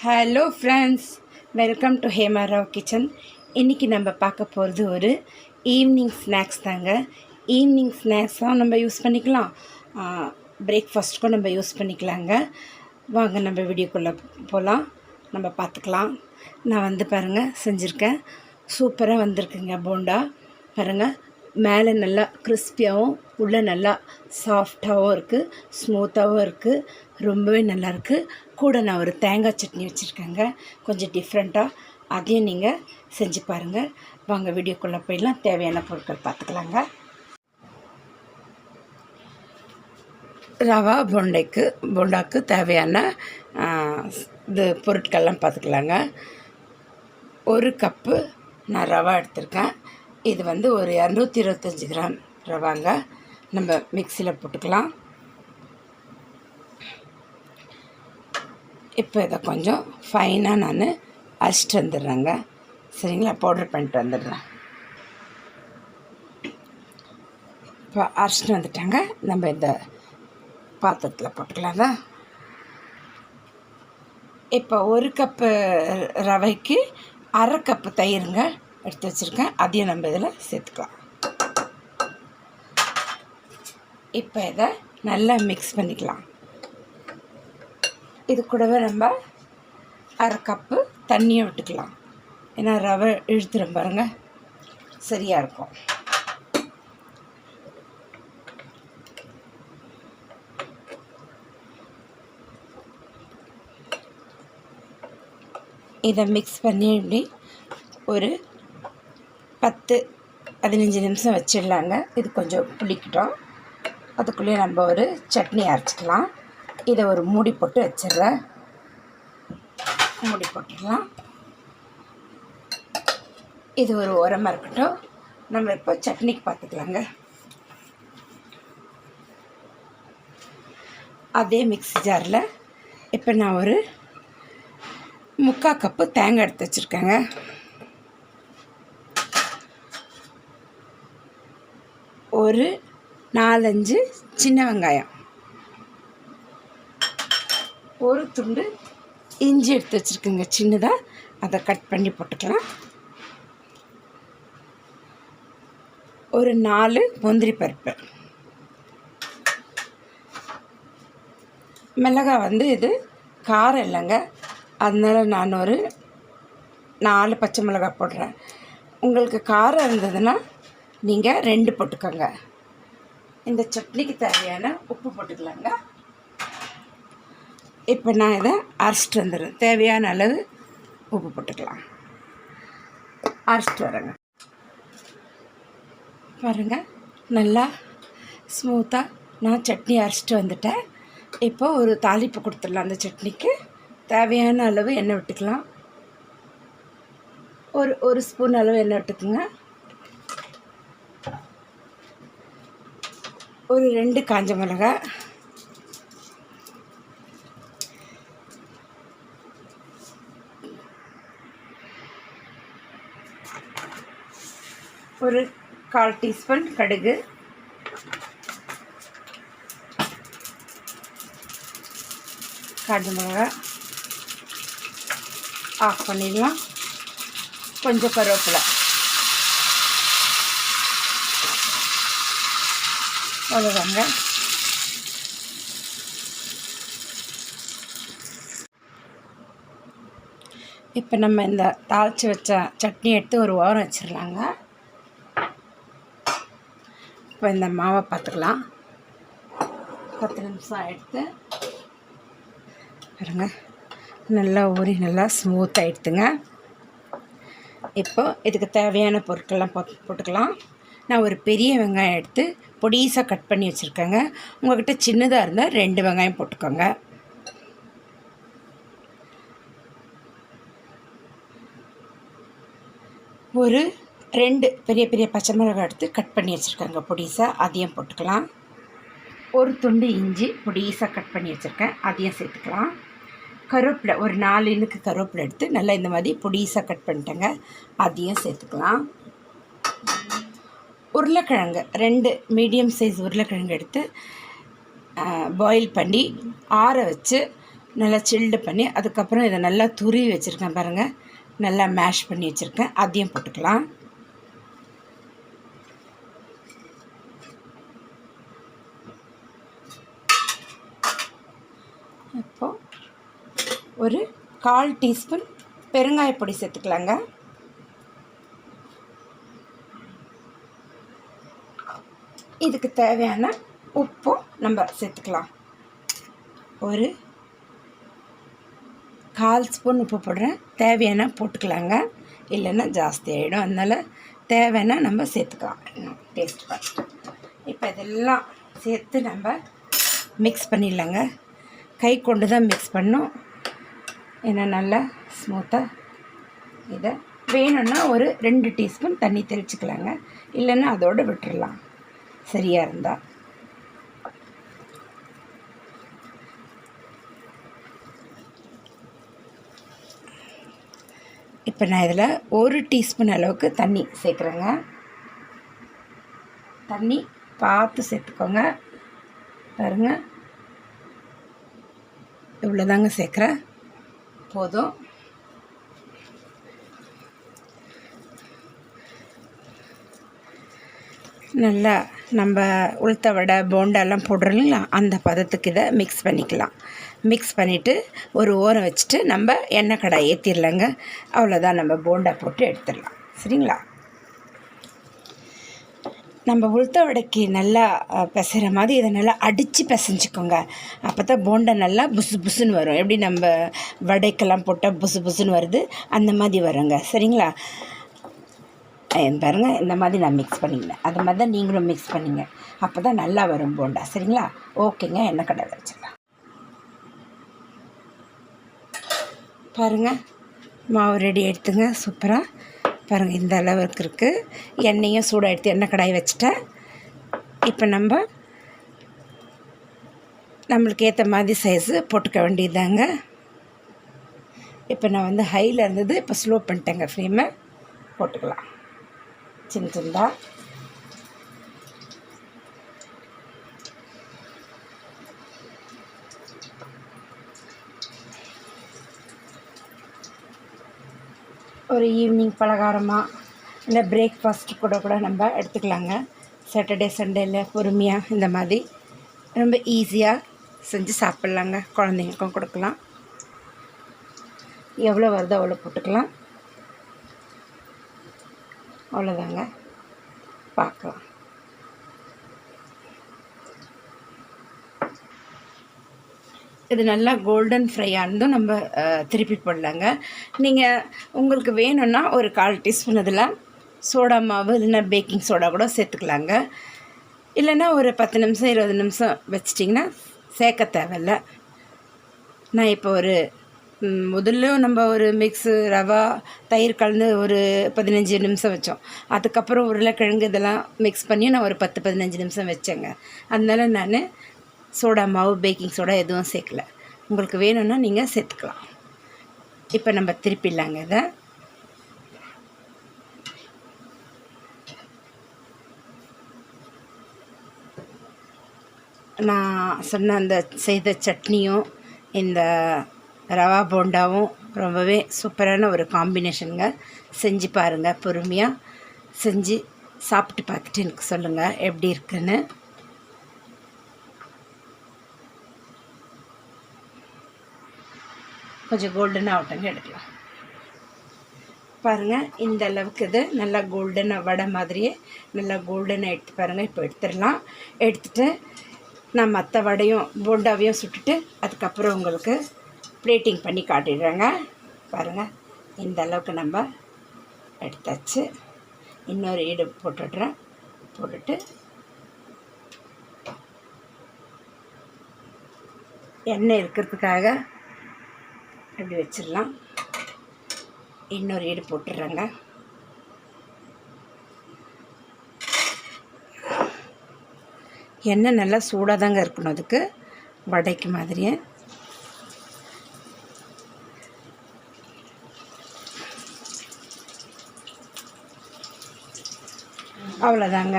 Hello friends, welcome to Hema Rao kitchen. இன்றைக்கி நம்ம பார்க்க போகிறது ஒரு ஈவினிங் ஸ்நாக்ஸ் தாங்க. ஈவினிங் ஸ்நாக்ஸாக நம்ம யூஸ் பண்ணிக்கலாம், பிரேக்ஃபாஸ்ட்டுக்கும் நம்ம யூஸ் பண்ணிக்கலாங்க. வாங்க நம்ம வீடியோக்குள்ளே போகலாம், நம்ம பார்த்துக்கலாம். நான் பாருங்கள் செஞ்சுருக்கேன், சூப்பராக வந்திருக்குங்க. போண்டா பாருங்கள், மேலே நல்லா கிறிஸ்பியாகவும் உள்ளே நல்லா சாஃப்டாகவும் இருக்குது, ஸ்மூத்தாகவும் இருக்குது, ரொம்பவே நல்லாயிருக்கு. கூட நான் ஒரு தேங்காய் சட்னி வச்சுருக்கேங்க, கொஞ்சம் டிஃப்ரெண்ட்டாக. அதையும் நீங்கள் செஞ்சு பாருங்கள். வாங்க வீடியோக்குள்ளே போயிடலாம். தேவையான பொருட்கள் பார்த்துக்கலாங்க. ரவா போண்டாக்கு தேவையான இது பொருட்கள்லாம் பார்த்துக்கலாங்க. 1 கப்பு நான் ரவா எடுத்திருக்கேன். இது ஒரு 225 கிராம் ரவாங்க. நம்ம மிக்சியில் போட்டுக்கலாம். இப்போ இதை கொஞ்சம் ஃபைனாக நான் அரைச்சிட்டு வந்துடுறேங்க. சரிங்களா, பவுடர் பண்ணிட்டு வந்துடுறேன். இப்போ அரைச்சிட்டு வந்துட்டாங்க. நம்ம இந்த பாத்திரத்தில் போட்டுக்கலாங்க. இப்போ 1 கப்பு ரவைக்கு 1/2 கப்பு தயிருங்க எடுத்து வச்சுருக்கேன். அதையும் நம்ம இதில் சேர்த்துக்கலாம். இப்போ இதை நல்லா மிக்ஸ் பண்ணிக்கலாம். இது கூடவே நம்ம 1/2 கப்பு தண்ணியை விட்டுக்கலாம். ஏன்னா ரவை இழுத்துடும் பாருங்க, சரியாக இருக்கும். இதை மிக்ஸ் பண்ணி இப்படி ஒரு 10-15 நிமிஷம் வச்சிடலாங்க. இது கொஞ்சம் புளிக்கட்டும். அதுக்குள்ளேயே நம்ம ஒரு சட்னி அரைச்சிக்கலாம். இதை ஒரு மூடி போட்டு வச்சிடுறேன். மூடி போட்டுடலாம். இது ஒரு ஓரமாக இருக்கட்டும். நம்ம இப்போ சட்னிக்கு பார்த்துக்கலாங்க. அதே மிக்ஸி ஜாரில் இப்போ நான் ஒரு 3/4 கப்பு தேங்காய் எடுத்து வச்சுருக்கேங்க. ஒரு 4-5 சின்ன வெங்காயம், ஒரு துண்டு இஞ்சி எடுத்து வச்சுருக்கேங்க சின்னதாக. அதை கட் பண்ணி போட்டுக்கலாம். ஒரு 4 முந்திரி பருப்பு. மிளகாய் இது காரம் இல்லைங்க, அதனால் நான் ஒரு 4 பச்சை மிளகாய் போடுறேன். உங்களுக்கு காரம் இருந்ததுன்னா நீங்கள் 2 போட்டுக்கோங்க. இந்த சட்னிக்கு தேவையான உப்பு போட்டுக்கலாங்க. இப்போ நான் இதை அரைச்சிட்டு வந்துடுறேன். தேவையான அளவு உப்பு போட்டுக்கலாம். அரைச்சிட்டு வரேங்க. பாருங்கள், நல்லா ஸ்மூத்தாக நான் சட்னி அரைச்சிட்டு வந்துட்டேன். இப்போ ஒரு தாளிப்பு கொடுத்துடலாம். அந்த சட்னிக்கு தேவையான அளவு எண்ணெய் விட்டுக்கலாம். ஒரு ஸ்பூன் அளவு எண்ணெய் விட்டுக்குங்க. ஒரு 2 காஞ்ச மிளகாய், ஒரு 1/4 டீஸ்பூன் கடுகு, காஞ்ச மிளகாய் ஆஃப் பண்ணிடலாம். கொஞ்சம் கருவேப்பிலை, அவ்வளோதாங்க. இப்போ நம்ம இந்த தாளித்து வச்ச சட்னி எடுத்து ஒரு ஓரம் வச்சிடலாங்க. இப்போ இந்த மாவை பார்த்துக்கலாம். 10 நிமிஷம் எடுத்து பாருங்க, நல்லா ஊறி நல்லா ஸ்மூத் ஆகிடுதுங்க. இப்போ இதுக்கு தேவையான பொருட்கள்லாம் போட்டுக்கலாம். நான் ஒரு பெரிய வெங்காயம் எடுத்து பொடிசாக கட் பண்ணி வச்சுருக்கேங்க. உங்கள்கிட்ட சின்னதாக இருந்தால் 2 வெங்காயம் போட்டுக்கோங்க. ஒரு 2 பெரிய பெரிய பச்சை மிளகாய் எடுத்து கட் பண்ணி வச்சுருக்கேங்க பொடிசாக, அதையும் போட்டுக்கலாம். ஒரு துண்டு இஞ்சி பொடிசாக கட் பண்ணி வச்சுருக்கேன், அதையும் சேர்த்துக்கலாம். கருவேப்பிலை ஒரு 4 இனுக்கு கருவேப்பிலை எடுத்து நல்லா இந்த மாதிரி பொடிசாக கட் பண்ணிட்டேங்க, அதையும் சேர்த்துக்கலாம். உருளைக்கிழங்கு 2 மீடியம் சைஸ் உருளைக்கிழங்கு எடுத்து பாயில் பண்ணி ஆற வச்சு நல்லா சில்டு பண்ணி அதுக்கப்புறம் இதை நல்லா துருவி வச்சுருக்கேன் பாருங்கள், நல்லா மேஷ் பண்ணி வச்சுருக்கேன். அதையும் போட்டுக்கலாம். இப்போது ஒரு 1/4 டீஸ்பூன் பெருங்காயப்பொடி சேர்த்துக்கலாங்க. இதுக்கு தேவையான உப்பும் நம்ம சேர்த்துக்கலாம். ஒரு 1/4 ஸ்பூன் உப்பு போடுறேன். தேவையான போட்டுக்கலாங்க, இல்லைன்னா ஜாஸ்தி ஆகிடும். அதனால் தேவைன்னா நம்ம சேர்த்துக்கலாம் டேஸ்ட் பார்த்துட்டு. இப்போ இதெல்லாம் சேர்த்து நம்ம மிக்ஸ் பண்ணிடலாங்க. கை கொண்டு தான் மிக்ஸ் பண்ணணும், ஏன்னா நல்லா ஸ்மூத்தாக. இதை வேணும்னா ஒரு 2 டீஸ்பூன் தண்ணி தெளிச்சுக்கலாங்க, இல்லைன்னா அதோடு விட்டுடலாம் சரியாக இருந்தால். இப்போ நான் இதில் 1 டீஸ்பூன் அளவுக்கு தண்ணி சேர்க்குறேங்க. தண்ணி பார்த்து சேர்த்துக்கோங்க. பாருங்கள், இவ்வளோதாங்க சேர்க்குறேன், போதும். நல்லா நம்ம உளுத்த வடை போண்டாலாம் போடுறோம் இல்லைங்களா, அந்த பதத்துக்கு இதை மிக்ஸ் பண்ணிக்கலாம். மிக்ஸ் பண்ணிவிட்டு ஒரு ஓரம் வச்சுட்டு நம்ம எண்ணெய் கடாய் ஏற்றிடலாங்க. அவ்வளோதான், நம்ம போண்டா போட்டு எடுத்துடலாம். சரிங்களா? நம்ம உளுத்த வடைக்கு நல்லா பிசைகிற மாதிரி இதை நல்லா அடித்து பிசைஞ்சிக்கோங்க. அப்போ தான் போண்டா நல்லா புசு புசுன்னு வரும். எப்படி நம்ம வடைக்கெல்லாம் போட்டால் புசு புசுன்னு வருது, அந்த மாதிரி வருங்க. சரிங்களா? பாருங்கள், இந்த மாதிரி நான் மிக்ஸ் பண்ணிக்கினேன். அது மாதிரி தான் நீங்களும் மிக்ஸ் பண்ணிங்க, அப்போ தான் நல்லா வரும் போண்டா. சரிங்களா? ஓகேங்க, எண்ணெய் கடாய் வச்சுக்கலாம். பாருங்கள், மாவு ரெடி எடுத்துங்க. சூப்பராக பாருங்கள், இந்த அளவுக்கு இருக்குது. எண்ணெயும் சூடாக எடுத்து எண்ணெய் கடாய் வச்சுட்டேன். இப்போ நம்மளுக்கு ஏற்ற மாதிரி சைஸு போட்டுக்க வேண்டியதாங்க. இப்போ நான் வந்து ஹையில் இருந்தது, இப்போ ஸ்லோ பண்ணிட்டேங்க ஃப்ளேமை. போட்டுக்கலாம் சின்ன சின்னதாக. ஒரு ஈவினிங் பலகாரமாக இல்லை பிரேக்ஃபாஸ்ட்டு கூட நம்ம எடுத்துக்கலாங்க. சாட்டர்டே சண்டேயில் பொறுமையாக இந்த மாதிரி ரொம்ப ஈஸியாக செஞ்சு சாப்பிட்லாங்க. குழந்தைங்களுக்கும் கொடுக்கலாம். எவ்வளோ வருதோ அவ்வளோ போட்டுக்கலாம். அவ்வளோதாங்க, பார்க்கலாம். இது நல்லா கோல்டன் ஃப்ரை ஆனதும் நம்ம திருப்பி போடலாங்க. நீங்கள் உங்களுக்கு வேணும்னா ஒரு 1/4 டீஸ்பூன் இதில் சோடா மாவு இல்லைன்னா பேக்கிங் சோடா கூட சேர்த்துக்கலாங்க. இல்லைன்னா ஒரு 10 நிமிஷம் 20 நிமிஷம் வச்சிட்டிங்கன்னா சேர்க்க தேவையில்ல. நான் இப்போ ஒரு முதல்ல நம்ம ஒரு மிக்ஸு ரவா தயிர் கலந்து ஒரு 15 நிமிஷம் வச்சோம். அதுக்கப்புறம் உருளைக்கிழங்கு இதெல்லாம் மிக்ஸ் பண்ணி நான் ஒரு 10-15 நிமிஷம் வச்சேங்க. அதனால நான் சோடா மாவு பேக்கிங் சோடா எதுவும் சேர்க்கல. உங்களுக்கு வேணும்னா நீங்கள் சேர்த்துக்கலாம். இப்போ நம்ம திருப்பிடலாங்க இதை. நான் சொன்ன அந்த செய்த சட்னியும் இந்த ரவா போண்டாவும் ரொம்பவே சூப்பரான ஒரு காம்பினேஷனுங்க. செஞ்சு பாருங்கள், பொறுமையாக செஞ்சு சாப்பிட்டு பார்த்துட்டு எனக்கு சொல்லுங்கள் எப்படி இருக்குன்னு. கொஞ்சம் கோல்டனாக ஆகட்டுங்க, எடுக்கலாம். பாருங்கள், இந்த அளவுக்கு இது நல்லா கோல்டனாக வடை மாதிரியே நல்லா கோல்டனாக எடுத்து பாருங்கள். இப்போ எடுத்துடலாம். எடுத்துகிட்டு நான் மற்ற வடையும் போண்டாவையும் சுட்டுட்டு அதுக்கப்புறம் உங்களுக்கு பிளேட்டிங் பண்ணி காட்டிடுறேங்க. பாருங்கள், இந்த அளவுக்கு நம்ம எடுத்தாச்சு. இன்னொரு ஈடு போட்டுடுறேன். போட்டுட்டு எண்ணெய் இருக்கிறதுக்காக இப்படி வச்சிடலாம். இன்னொரு ஈடு போட்டுடுறேங்க. எண்ணெய் நல்லா சூடாக தாங்க இருக்கணும் அதுக்கு, வடைக்கு மாதிரியே. அவ்வளோதாங்க.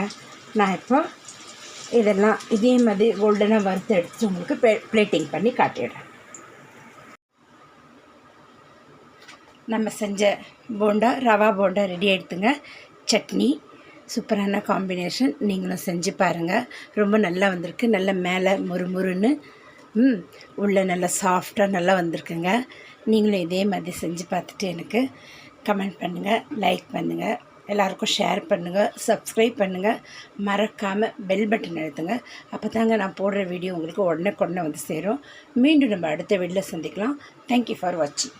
நான் இப்போ இதெல்லாம் இதே மாதிரி கோல்டனாக வறுத்து எடுத்து உங்களுக்கு பிளேட்டிங் பண்ணி காட்டிடுறேன். நம்ம செஞ்ச போண்டா ரவா போண்டா ரெடி ஆகிடுதுங்க. சட்னி சூப்பரான காம்பினேஷன். நீங்களும் செஞ்சு பாருங்கள். ரொம்ப நல்லா வந்திருக்கு. நல்ல மேலே முறுமுறுன்னு உள்ளே நல்லா சாஃப்டாக நல்லா வந்திருக்குங்க. நீங்களும் இதே மாதிரி செஞ்சு பார்த்துட்டு எனக்கு கமெண்ட் பண்ணுங்கள், லைக் பண்ணுங்கள், எல்லாருக்கும் ஷேர் பண்ணுங்கள், சப்ஸ்கிரைப் பண்ணுங்கள். மறக்காமல் பெல் பட்டன் அழுத்துங்க. அப்போ தாங்க நான் போடுற வீடியோ உங்களுக்கு உடனே வந்து சேரும். மீண்டும் நம்ம அடுத்த வீடியோவில் சந்திக்கலாம். தேங்க்யூ ஃபார் வாட்சிங்.